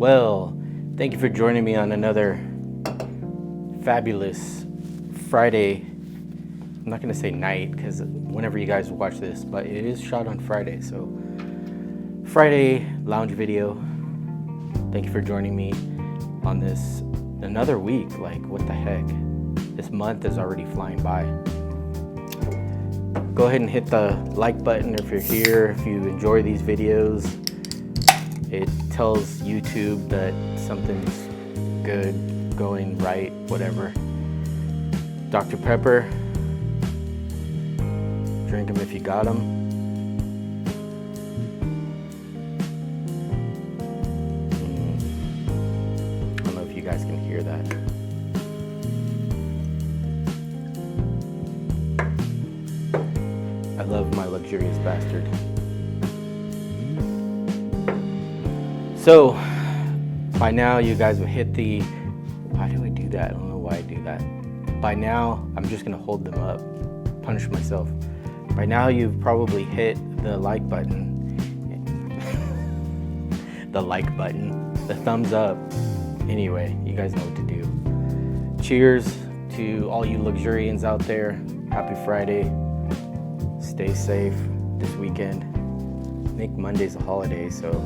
Well, thank you for joining me on another fabulous Friday. I'm not going to say night because whenever you guys watch this, but it is shot on Friday. So Friday lounge video. Thank you for joining me on this another week. Like, what the heck? This month is already flying by. Go ahead and hit the like button if you're here. If you enjoy these videos, it tells YouTube that something's good, going right, whatever. Dr. Pepper, drink them if you got them. I don't know if you guys can hear that. I love my luxurious bastard. So, by now you guys will hit the, why do I do that? I don't know why I do that. By now, I'm just gonna hold them up, punish myself. By now you've probably hit the like button, the like button, the thumbs up. Anyway, you guys know what to do. Cheers to all you luxurians out there. Happy Friday. Stay safe this weekend. I think Monday's a holiday, so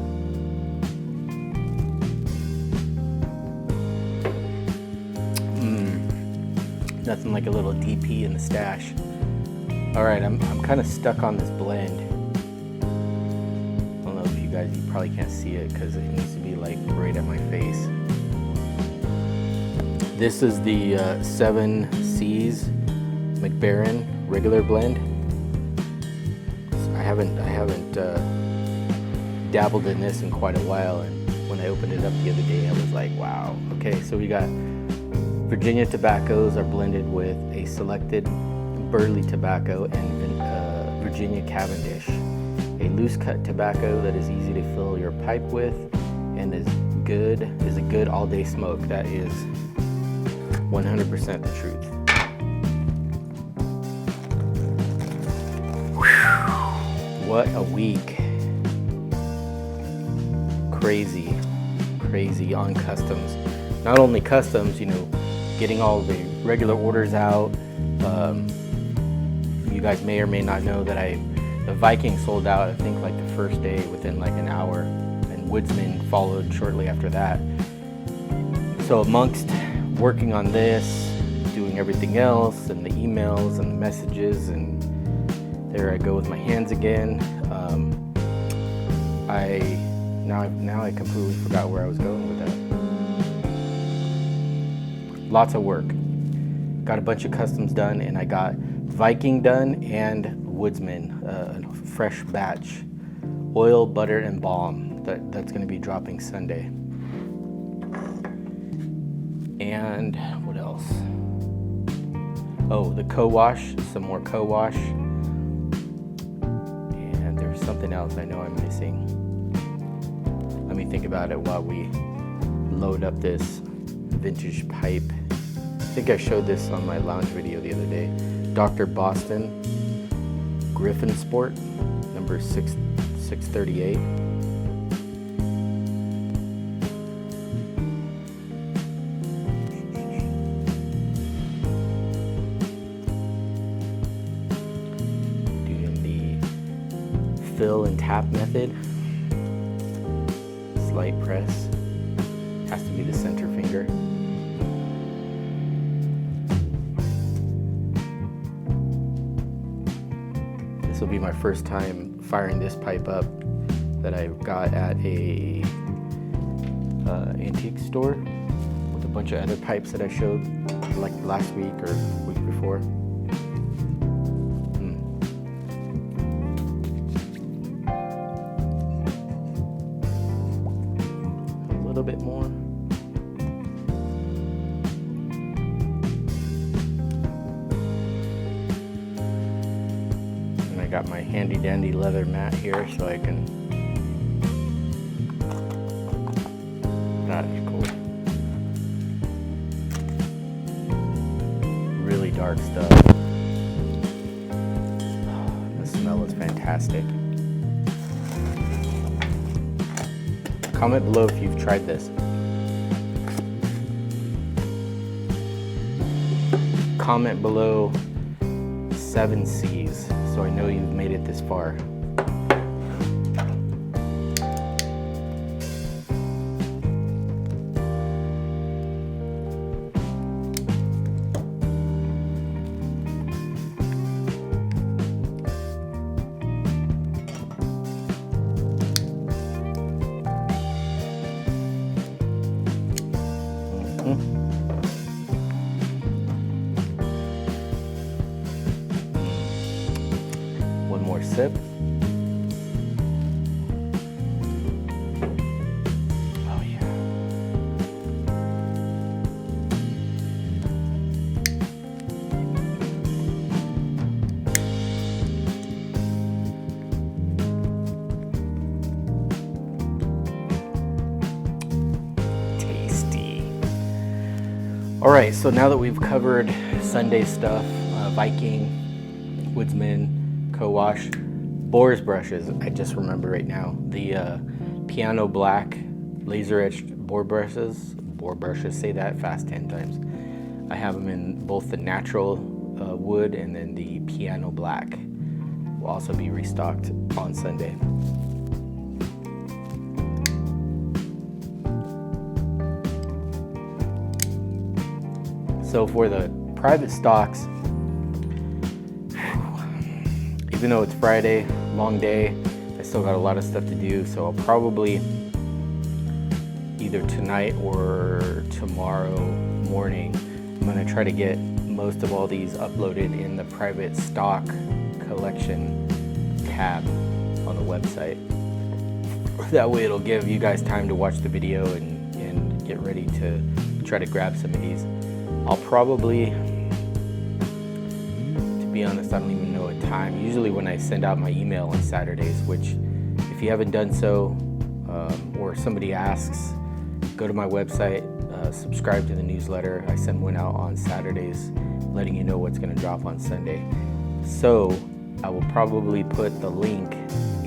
nothing like a little DP in the stash. All right, I'm kind of stuck on this blend. I don't know if you guys, you probably can't see it because it needs to be like right at my face. This is the 7 C's McBaron regular blend. I haven't dabbled in this in quite a while, and when I opened it up the other day, I was like, wow. Okay, so we got Virginia tobaccos are blended with a selected burley tobacco and Virginia Cavendish, a loose cut tobacco that is easy to fill your pipe with and is a good all day smoke. That is 100% the truth. What a week. Crazy on customs. Not only customs, getting all the regular orders out. You guys may or may not know that the Viking sold out, I think, like the first day within like an hour, and Woodsman followed shortly after that. So amongst working on this, doing everything else, and the emails and the messages, and there I go with my hands again. Now I completely forgot where I was going with that. Lots of work. Got a bunch of customs done, and I got Viking done and Woodsman, a fresh batch, oil, butter, and balm. That's going to be dropping Sunday. And what else? Oh, the co-wash, some more co-wash. And there's something else I know I'm missing. Let me think about it while we load up this vintage pipe. I think I showed this on my lounge video the other day. Dr. Boston Griffin Sport, number 638. Doing the fill and tap method. Slight press. Has to be the center finger. This will be my first time firing this pipe up that I got at a antique store with a bunch of other pipes that I showed like last week or week before. A little bit more. I got my handy dandy leather mat here so I can, that is cool. Really dark stuff. The smell is fantastic. Comment below if you've tried this. Comment below 7 C's so I know you've made it this far. One more sip. Oh yeah. Tasty. All right, so now that we've covered Sunday stuff, Viking, Woodsman, co-wash, Boar's brushes. I just remember right now the piano black laser etched boar brushes. Say that fast 10 times. I have them in both the natural wood and then the piano black. Will also be restocked on Sunday. So for the private stocks, even though it's Friday, long day, I still got a lot of stuff to do, so I'll probably either tonight or tomorrow morning, I'm gonna try to get most of all these uploaded in the private stock collection tab on the website. That way it'll give you guys time to watch the video and get ready to try to grab some of these. I'll probably, to be honest, I don't even know a time. Usually when I send out my email on Saturdays, which if you haven't done so, or somebody asks, go to my website, subscribe to the newsletter. I send one out on Saturdays, letting you know what's gonna drop on Sunday. So I will probably put the link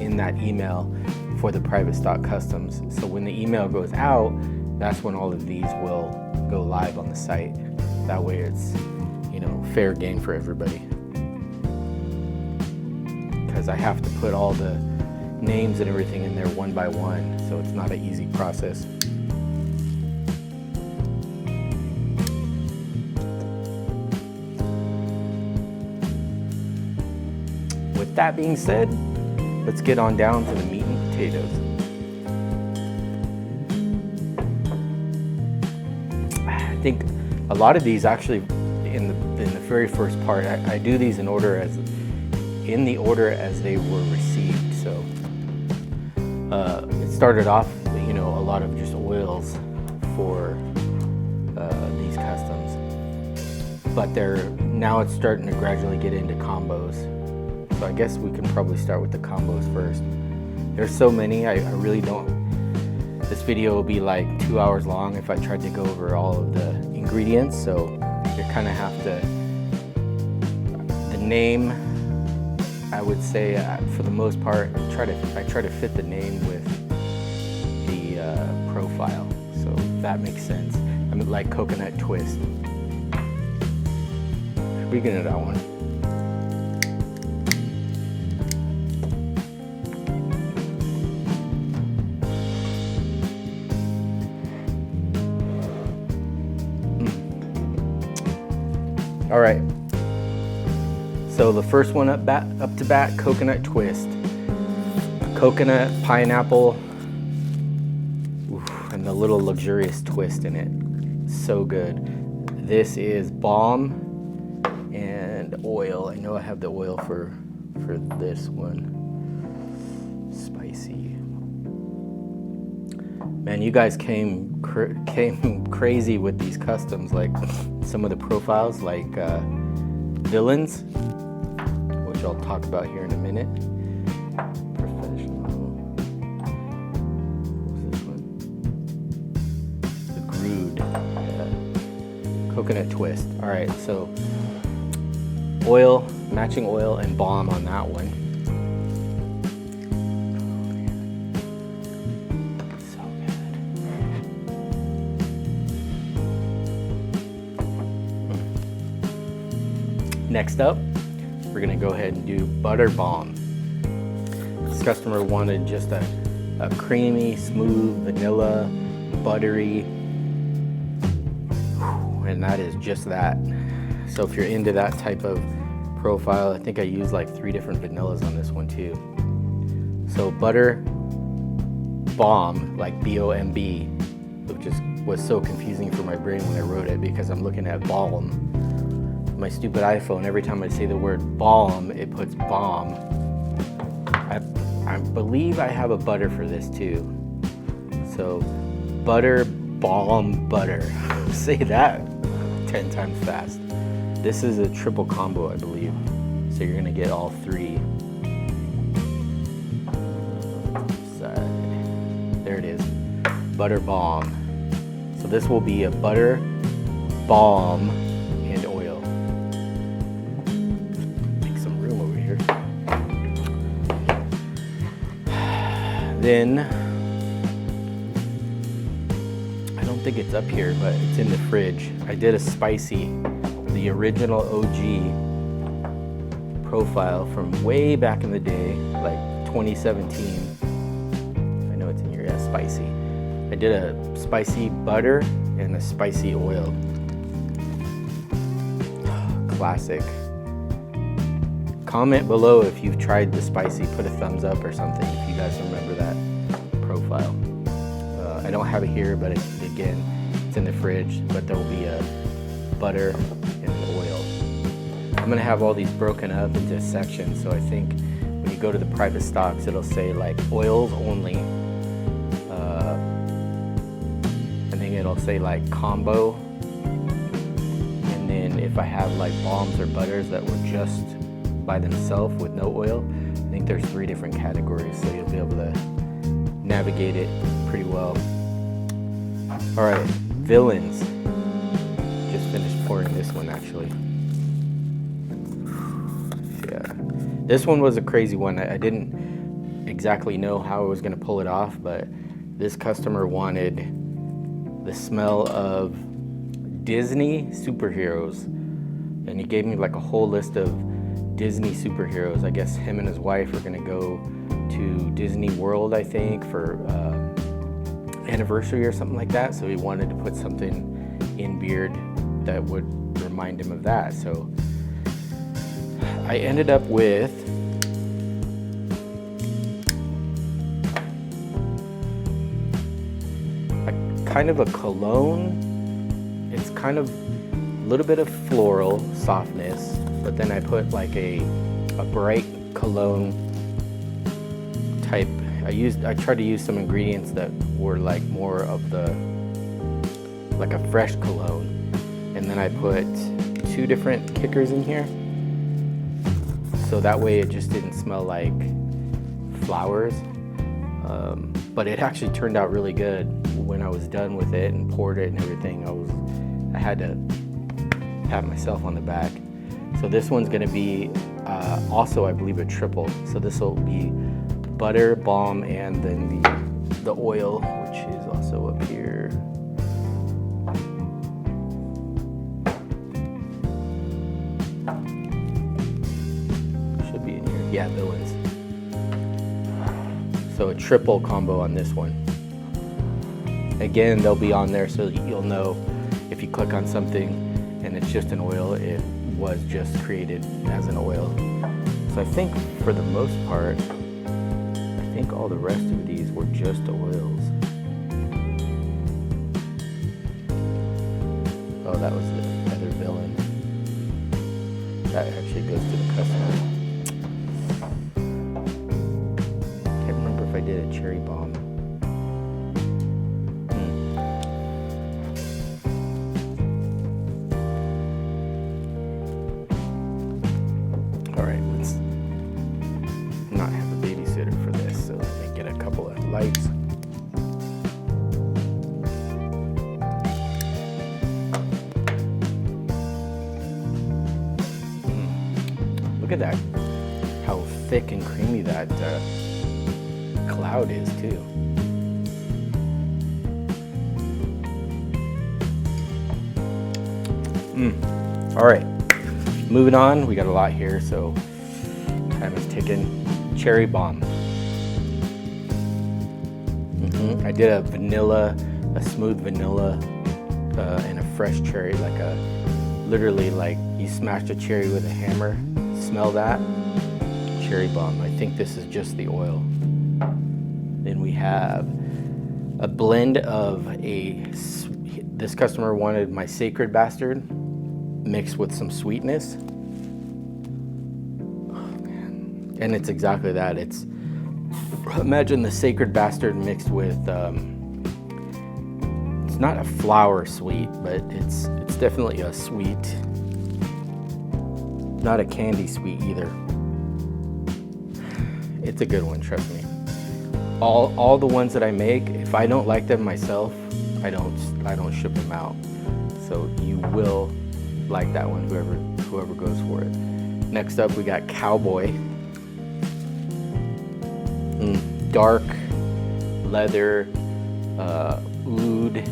in that email for the private stock customs. So when the email goes out, that's when all of these will go live on the site. That way it's, you know, fair game for everybody. Because I have to put all the names and everything in there one by one, so it's not an easy process. With that being said, let's get on down to the meat and potatoes. I think a lot of these actually, in the very first part, I do these in the order as they were received. So it started off, you know, a lot of just oils for these customs, but now it's starting to gradually get into combos. So I guess we can probably start with the combos first. There's so many, I really don't. This video will be like 2 hours long if I tried to go over all of the ingredients. So you kind of have to, the name, I would say for the most part, I try to fit the name with the profile. So if that makes sense. I mean, like coconut twist. Speaking of that one. All right, so the first one up to bat, coconut twist. Coconut, pineapple, and the little luxurious twist in it. So good. This is balm and oil. I know I have the oil for this one. Spicy. Man, you guys came crazy with these customs, like some of the profiles, like villains, which I'll talk about here in a minute. Professional. What's this one? The Grood. Yeah. Coconut twist. All right, so oil, matching oil and balm on that one. So good. Next up, we're gonna go ahead and do butter bomb. This customer wanted just a creamy, smooth, vanilla, buttery, and that is just that. So if you're into that type of profile, I think I used like 3 different vanillas on this one too. So butter bomb, like B-O-M-B, which was so confusing for my brain when I wrote it because I'm looking at balm. My stupid iPhone, every time I say the word balm, it puts bomb. I believe I have a butter for this too. So butter, balm, butter. Say that 10 times fast. This is a triple combo, I believe. So you're gonna get all 3. There it is, butter bomb. So this will be a butter, balm, and oil. Make some room over here. Then, I don't think it's up here, but it's in the fridge. I did a spicy, the original OG profile from way back in the day, like 2017. I know it's in here, yeah, spicy. I did a spicy butter and a spicy oil. Classic. Comment below if you've tried the spicy, put a thumbs up or something if you guys remember that profile. I don't have it here, but again, it's in the fridge, but there will be a butter and an oil. I'm gonna have all these broken up into sections, so I think when you go to the private stocks, it'll say like oils only. I think it'll say like combo. And then if I have like balms or butters that were just by themselves with no oil, I think there's 3 different categories, so you'll be able to navigate it pretty well. All right, villains. Just finished pouring this one actually. Yeah, this one was a crazy one. I didn't exactly know how I was gonna pull it off, but this customer wanted the smell of Disney superheroes, and he gave me like a whole list of Disney superheroes. I guess him and his wife are gonna go to Disney World, I think, for anniversary or something like that. So he wanted to put something in beard that would remind him of that. So I ended up with kind of a cologne. It's kind of a little bit of floral softness, but then I put like a bright cologne type. I tried to use some ingredients that were like more of like a fresh cologne, and then I put 2 different kickers in here, so that way it just didn't smell like flowers. But it actually turned out really good when I was done with it and poured it and everything. I had to pat myself on the back. So this one's gonna be also, I believe, a triple. So this will be butter, balm, and then the oil, which is also up here. Should be in here. Yeah, villains. So a triple combo on this one. Again, they'll be on there so you'll know if you click on something and it's just an oil, it was just created as an oil. So I think for the most part, I think all the rest of these were just oils. Oh, that was the other villain. That actually goes to the customer. Can't remember if I did a cherry bomb. All right, let's not have a babysitter for this, so let me get a couple of lights. Look at that, how thick and creamy that cloud is too. All right, Moving on, we got a lot here, so time is ticking. Cherry bomb. I did a smooth vanilla, and a fresh cherry, literally like you smashed a cherry with a hammer. Smell that? Cherry bomb. I think this is just the oil. Then we have a blend of this customer wanted my Sacred Bastard mixed with some sweetness. Oh man. And it's exactly that. Imagine the Sacred Bastard mixed with, it's not a flower sweet, but it's definitely a sweet, not a candy sweet either. It's a good one, trust me. All the ones that I make, if I don't like them myself, I don't ship them out. So you will like that one, whoever goes for it. Next up, we got Cowboy. Dark leather, oud,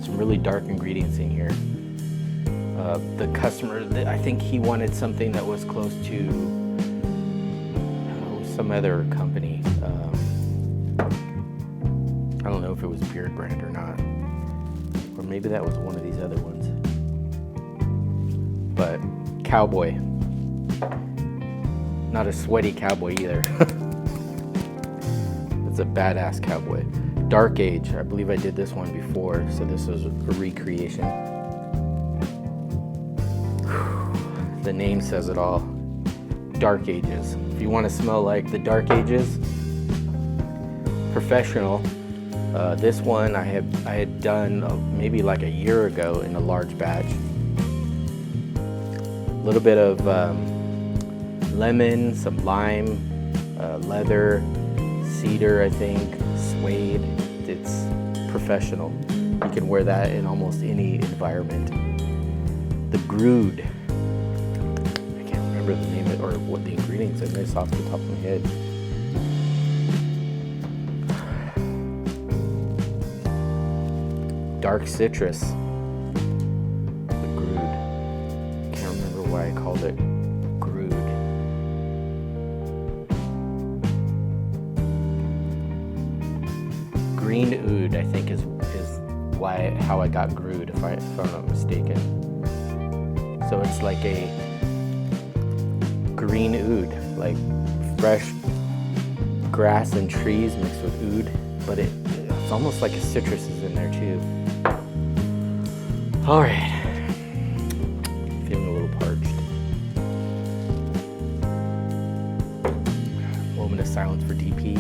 some really dark ingredients in here. The customer, I think he wanted something that was close to some other company. I don't know if it was Beard Brand or not, or maybe that was one of these other ones. But Cowboy, not a sweaty cowboy either. It's a badass cowboy. Dark Age, I believe I did this one before, so this was a recreation. The name says it all. Dark Ages. If you want to smell like the Dark Ages, professional. This one I had done maybe like a year ago in a large batch. A little bit of lemon, some lime, leather, cedar, I think, suede. It's professional. You can wear that in almost any environment. The Grood. I can't remember the name of it or what the ingredients in this off the top of my head. Dark Citrus. The Grood. Can't remember why I called it Grood. Green Oud, I think, is how I got Grood, if I'm not mistaken. So it's like a green oud, like fresh grass and trees mixed with oud, but it's almost like a citrus is in there too. All right, feeling a little parched. Moment of silence for DP.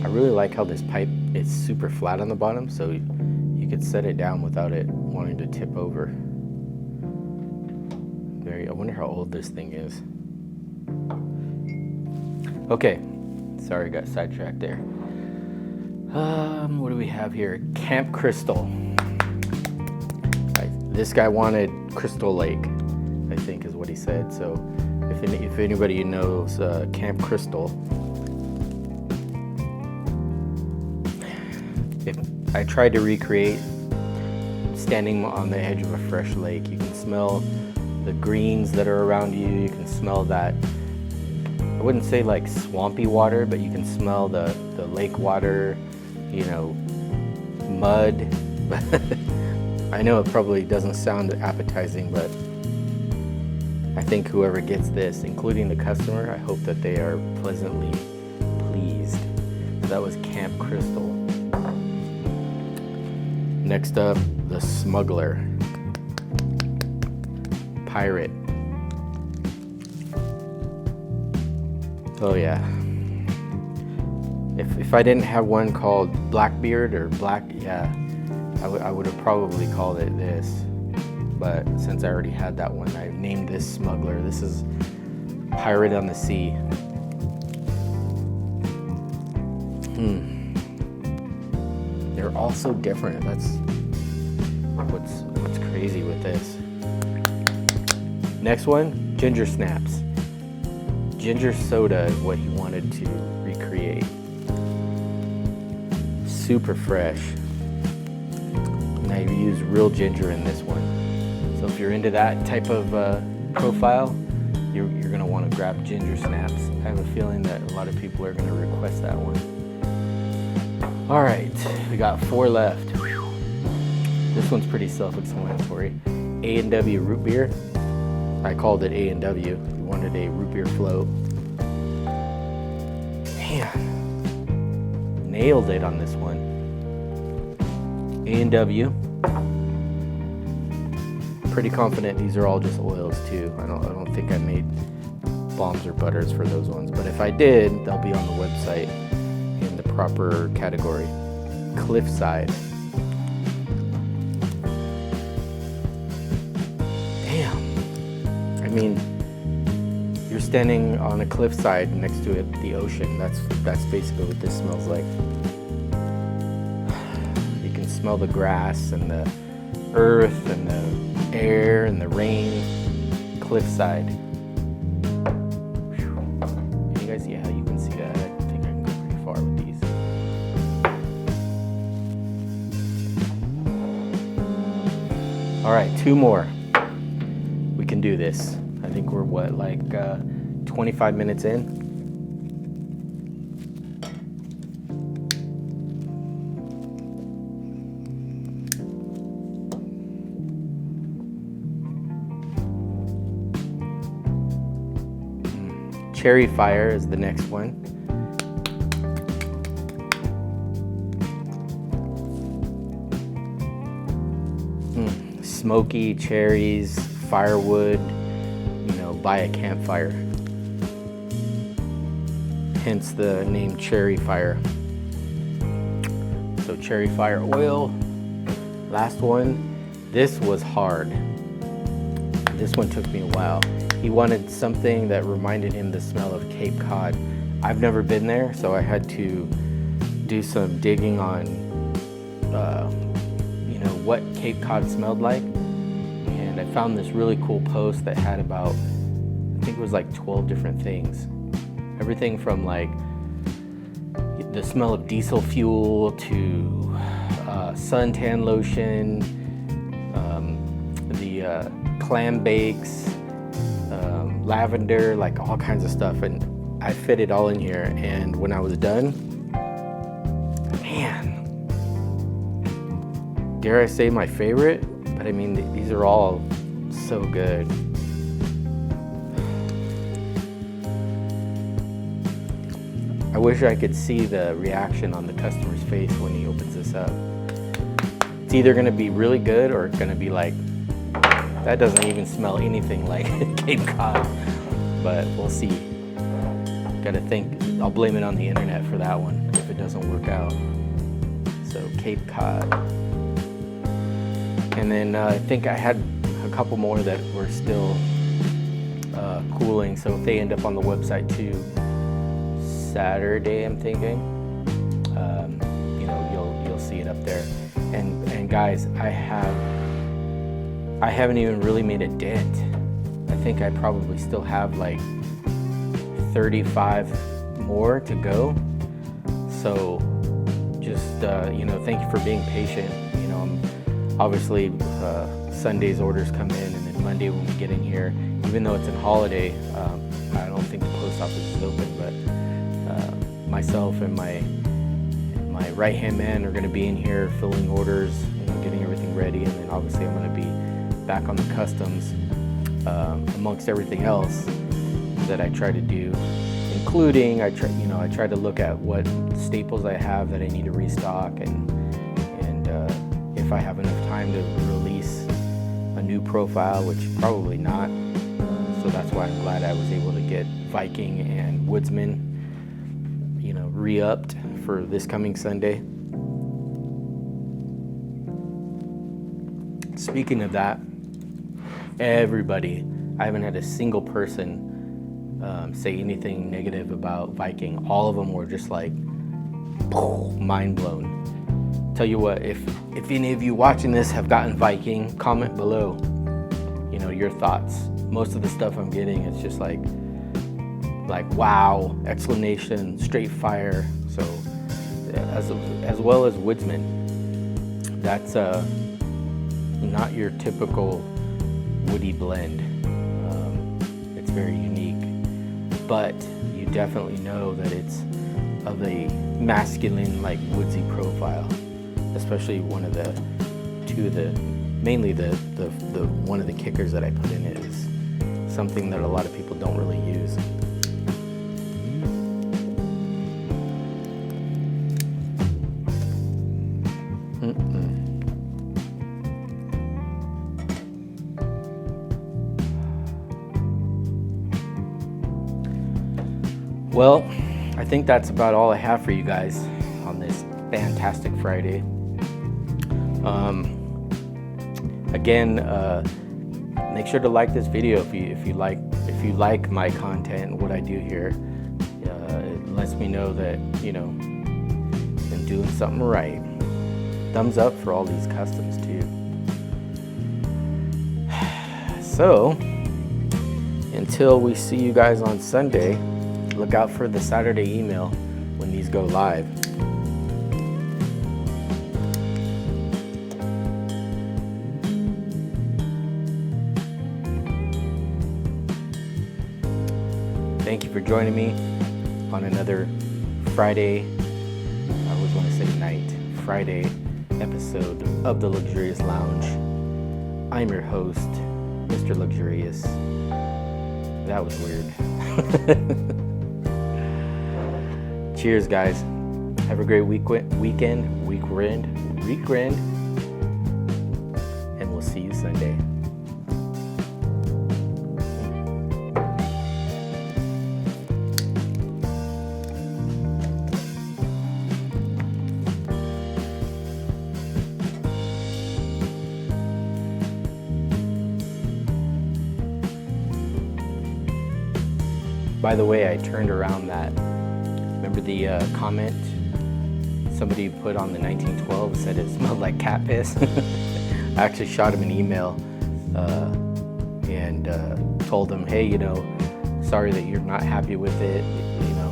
I really like how this pipe is super flat on the bottom, so you could set it down without it wanting to tip over. I wonder how old this thing is. Okay, sorry, got sidetracked there. What do we have here? Camp Crystal. This guy wanted Crystal Lake, I think is what he said. So if anybody knows Camp Crystal, I tried to recreate standing on the edge of a fresh lake. You can smell the greens that are around you. You can smell that, I wouldn't say like swampy water, but you can smell the lake water, mud. I know it probably doesn't sound appetizing, but I think whoever gets this, including the customer, I hope that they are pleasantly pleased. That was Camp Crystal. Next up, the Smuggler. Pirate. Oh yeah. If I didn't have one called Blackbeard or Black, yeah, I would have probably called it this. But since I already had that one, I named this Smuggler. This is Pirate on the Sea. They're all so different. That's what's crazy with this. Next one, ginger snaps. Ginger soda is what he wanted to recreate. Super fresh. Now you use real ginger in this one. So if you're into that type of profile, you're gonna want to grab ginger snaps. I have a feeling that a lot of people are gonna request that one. All right, we got 4 left. Whew. This one's pretty self-explanatory. A&W root beer. I called it A&W. We wanted a root beer float. Man, nailed it on this one. A&W. Pretty confident these are all just oils too. I don't think I made bombs or butters for those ones, but if I did, they'll be on the website in the proper category. Cliffside. Damn. I mean, you're standing on a cliffside next to the ocean. That's basically what this smells like. You can smell the grass and the earth and the air and the rain. Cliffside. Whew. Can you guys see how you can see that? I think I can go pretty far with these. All right, 2 more. We can do this. I think we're 25 minutes in. Cherry Fire is the next one. Smoky cherries, firewood, by a campfire. Hence the name Cherry Fire. So Cherry Fire oil. Last one. This was hard. This one took me a while. He wanted something that reminded him the smell of Cape Cod. I've never been there, so I had to do some digging on, what Cape Cod smelled like. And I found this really cool post that had about, I think it was like 12 different things. Everything from like the smell of diesel fuel to suntan lotion, the clam bakes, lavender, like all kinds of stuff, and I fit it all in here. And when I was done, man, dare I say my favorite? But I mean, these are all so good. I wish I could see the reaction on the customer's face when he opens this up. It's either gonna be really good or it's gonna be like, that doesn't even smell anything like Cape Cod, but we'll see. Gotta think, I'll blame it on the internet for that one if it doesn't work out. So Cape Cod. And then I think I had a couple more that were still cooling, so if they end up on the website too, Saturday I'm thinking, you'll see it up there. And guys, I haven't even really made a dent. I think I probably still have like 35 more to go. So just, thank you for being patient. Obviously Sunday's orders come in, and then Monday when we get in here, even though it's a holiday, I don't think the post office is open, but myself and my right-hand man are gonna be in here filling orders, getting everything ready, and then obviously I'm gonna be back on the customs amongst everything else that I try to do, including I try to look at what staples I have that I need to restock, and if I have enough time to release a new profile, which probably not. So that's why I'm glad I was able to get Viking and Woodsman, re-upped for this coming Sunday. Speaking of that, everybody, I haven't had a single person say anything negative about Viking. All of them were just like, mind blown. Tell you what, if any of you watching this have gotten Viking, comment below, your thoughts. most of the stuff I'm getting is just like wow, explanation, straight fire. So as well as Woodsman, that's not your typical woody blend. It's very unique, but you definitely know that it's of a masculine, like woodsy profile. Especially mainly the one of the kickers that I put in it is something that a lot of people don't really use. Well, I think that's about all I have for you guys on this fantastic Friday. Again, make sure to like this video if you like my content and what I do here. It lets me know that I'm doing something right. Thumbs up for all these customs too. So until we see you guys on Sunday, look out for the Saturday email when these go live. Thank you for joining me on another Friday, I always want to say Friday episode of The Luxurious Lounge. I'm your host, Mr. Luxurious. That was weird. Cheers, guys. Have a great weekend, and we'll see you Sunday. By the way, I turned around remember the comment somebody put on the 1912 said it smelled like cat piss? I actually shot him an email and told him, hey, sorry that you're not happy with it.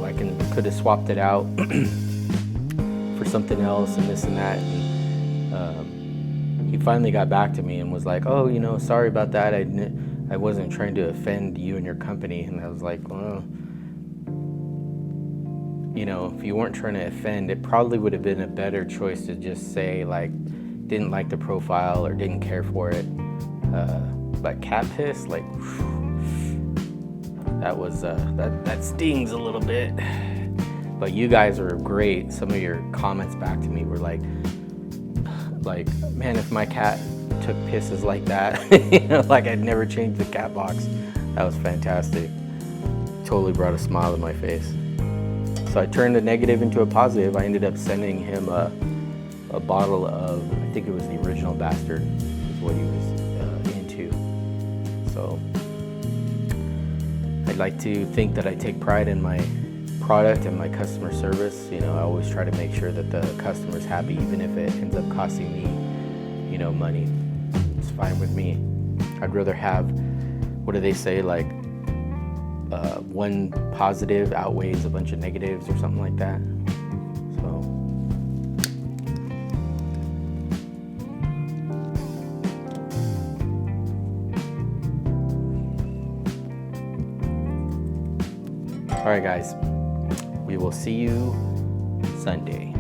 I could have swapped it out for something else and this and that. And he finally got back to me and was like, oh, sorry about that. I wasn't trying to offend you and your company. And I was like, well, if you weren't trying to offend, it probably would have been a better choice to just say didn't like the profile or didn't care for it. But cat piss, that was that stings a little bit. But you guys were great. Some of your comments back to me were like, man, if my cat took pisses like that, I'd never changed the cat box. That was fantastic. Totally brought a smile to my face. So I turned a negative into a positive. I ended up sending him a bottle of, I think it was the Original Bastard, is what he was into. So I'd like to think that I take pride in my product and my customer service. I always try to make sure that the customer's happy, even if it ends up costing me, money. It's fine with me. I'd rather have, what do they say, one positive outweighs a bunch of negatives or something like that. So all right, guys, we will see you Sunday.